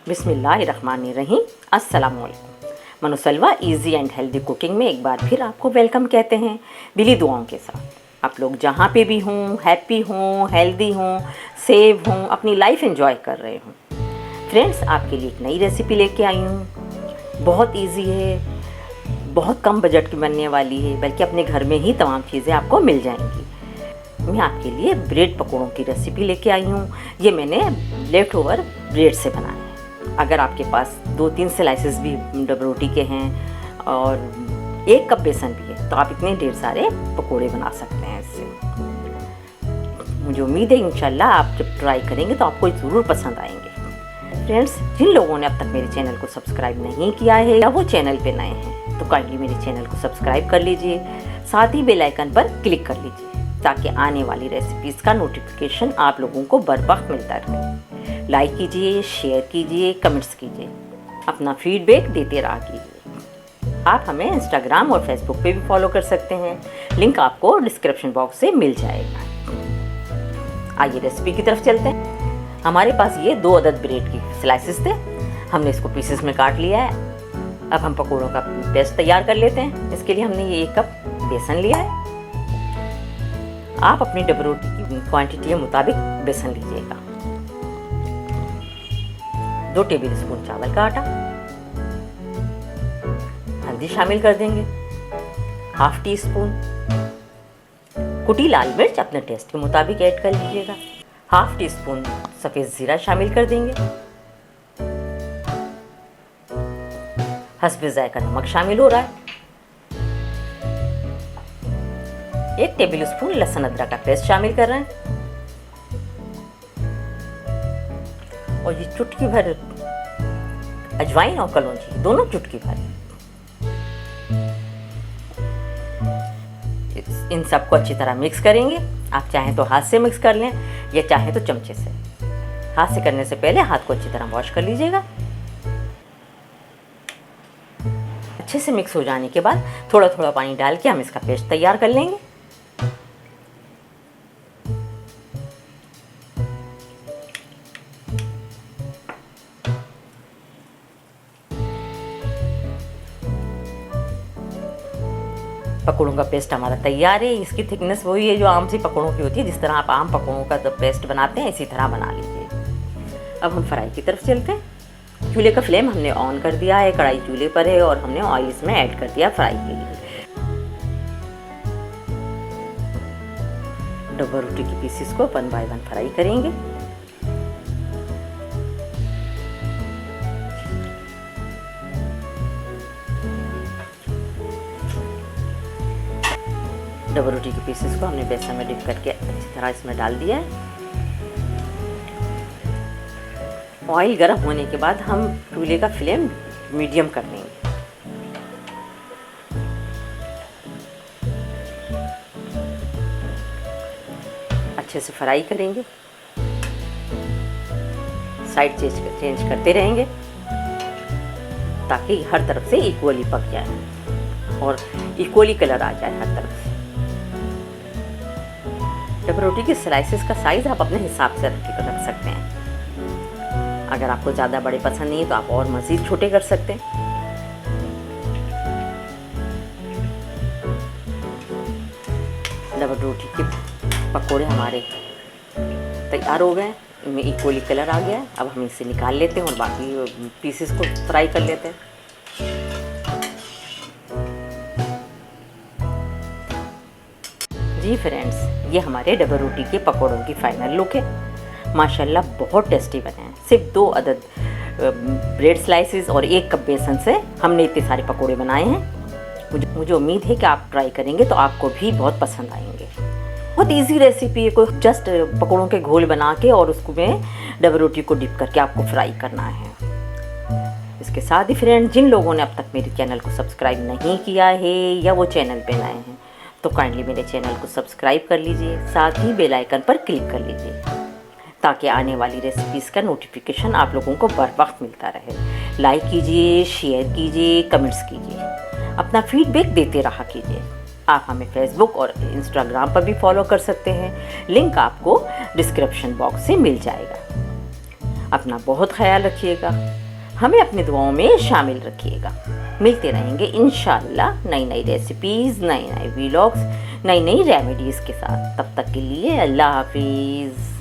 बिस्मिल्लाहिर्रहमानिर्रहीम। अस्सलाम वालेकुम। मनुसलवा इजी एंड हेल्दी कुकिंग में एक बार फिर आपको वेलकम कहते हैं, दिली दुआओं के साथ। आप लोग जहाँ पे भी हों, हैप्पी हों, हेल्दी हों, सेव हों, अपनी लाइफ एंजॉय कर रहे हों। फ्रेंड्स, आपके लिए एक नई रेसिपी लेके आई हूँ। बहुत इजी है, बहुत कम बजट की बनने वाली है, बल्कि अपने घर में ही तमाम चीज़ें आपको मिल जाएंगी। मैं आपके लिए ब्रेड पकौड़ों की रेसिपी लेके आई हूँ। ये मैंने लेफ्ट ओवर ब्रेड से बनाया है। अगर आपके पास 2-3 स्लाइसेस भी डब रोटी के हैं और 1 कप बेसन भी है, तो आप इतने ढेर सारे पकोड़े बना सकते हैं इससे। मुझे उम्मीद है इंशाल्लाह आप जब ट्राई करेंगे तो आपको ज़रूर पसंद आएंगे। फ्रेंड्स, जिन लोगों ने अब तक मेरे चैनल को सब्सक्राइब नहीं किया है या वो चैनल पे नए हैं, तो काइंडली मेरे चैनल को सब्सक्राइब कर लीजिए, साथ ही बेल आइकन पर क्लिक कर लीजिए ताकि आने वाली रेसिपीज़ का नोटिफिकेशन आप लोगों को बर वक्त मिलता रहे। लाइक कीजिए, शेयर कीजिए, कमेंट्स कीजिए, अपना फीडबैक देते रहा कीजिए। आप हमें इंस्टाग्राम और फेसबुक पे भी फॉलो कर सकते हैं, लिंक आपको डिस्क्रिप्शन बॉक्स से मिल जाएगा। आइए रेसिपी की तरफ चलते हैं। हमारे पास ये 2 अदद ब्रेड की स्लाइसेस थे, हमने इसको पीसेस में काट लिया है। अब हम पकौड़ों का पेस्ट तैयार कर लेते हैं। इसके लिए हमने ये 1 कप बेसन लिया है। आप अपनी डब रोटी की क्वांटिटी के मुताबिक बेसन लीजिएगा। 2 टेबलस्पून चावल का आटा, हल्दी शामिल कर देंगे, 1/2 टीस्पून कुटी लाल मिर्च अपने टेस्ट के मुताबिक ऐड कर लीजिएगा, 1/2 टीस्पून सफ़ेद ज़ीरा शामिल कर देंगे, हस्बे ज़ायका नमक शामिल हो रहा है, 1 टेबलस्पून लहसुन अदरक का पेस्ट शामिल कर रहे हैं और ये चुटकी भर अजवाइन और कलौंजी, दोनों चुटकी भर। इन सबको अच्छी तरह मिक्स करेंगे। आप चाहें तो हाथ से मिक्स कर लें या चाहें तो चमचे से। हाथ से करने से पहले हाथ को अच्छी तरह वॉश कर लीजिएगा। अच्छे से मिक्स हो जाने के बाद थोड़ा थोड़ा पानी डाल के हम इसका पेस्ट तैयार कर लेंगे। पकौड़ों का पेस्ट हमारा तैयार है। इसकी थिकनेस वही है जो आम सी पकौड़ों की होती है। जिस तरह आप आम पकौड़ों का पेस्ट बनाते हैं, इसी तरह बना लीजिए। अब हम फ्राई की तरफ चलते हैं। चूल्हे का फ्लेम हमने ऑन कर दिया है, कढ़ाई चूल्हे पर है और हमने ऑयल इसमें ऐड कर दिया फ्राई के लिए। डब्बा रोटी की पीसेस को 1 बाय 1 फ्राई करेंगे। डबल रोटी के पीसेस को हमने बेसन में डिप करके अच्छी तरह इसमें डाल दिया है। ऑयल गर्म होने के बाद हम चूल्हे का फ्लेम मीडियम कर देंगे। अच्छे से फ्राई करेंगे, साइड चेंज करते रहेंगे ताकि हर तरफ से इक्वली पक जाए और इक्वली कलर आ जाए हर तरफ से। डब रोटी की स्लाइसेस का साइज़ आप अपने हिसाब से रख सकते हैं। अगर आपको ज़्यादा बड़े पसंद नहीं है तो आप और मज़ीद छोटे कर सकते हैं। डब रोटी के पकोड़े हमारे तैयार हो गए, इनमें इक्वली कलर आ गया है। अब हम इसे निकाल लेते हैं और बाकी पीसेस को फ्राई कर लेते हैं। जी फ्रेंड्स, ये हमारे डबल रोटी के पकौड़ों की फाइनल लुक है। माशाल्लाह बहुत टेस्टी बने हैं। सिर्फ 2 अदद ब्रेड स्लाइसेस और 1 कप बेसन से हमने इतने सारे पकौड़े बनाए हैं। मुझे उम्मीद है कि आप ट्राई करेंगे तो आपको भी बहुत पसंद आएंगे। बहुत इजी रेसिपी है। कोई जस्ट पकौड़ों के घोल बना के और उसको में डबल रोटी को डिप करके आपको फ्राई करना है। इसके साथ ही फ्रेंड्स, जिन लोगों ने अब तक मेरे चैनल को सब्सक्राइब नहीं किया है या वो चैनल पे नए हैं, तो काइंडली मेरे चैनल को सब्सक्राइब कर लीजिए, साथ ही बेल आइकन पर क्लिक कर लीजिए ताकि आने वाली रेसिपीज़ का नोटिफिकेशन आप लोगों को बर वक्त मिलता रहे। लाइक कीजिए, शेयर कीजिए, कमेंट्स कीजिए, अपना फीडबैक देते रहा कीजिए। आप हमें फेसबुक और इंस्टाग्राम पर भी फॉलो कर सकते हैं, लिंक आपको डिस्क्रिप्शन बॉक्स से मिल जाएगा। अपना बहुत ख्याल रखिएगा, हमें अपनी दुआओं में शामिल रखिएगा। मिलते रहेंगे इंशाअल्लाह नई नई रेसिपीज़, नए नए व्लॉग्स, नई नई रेमेडीज़ के साथ। तब तक के लिए अल्लाह हाफिज़।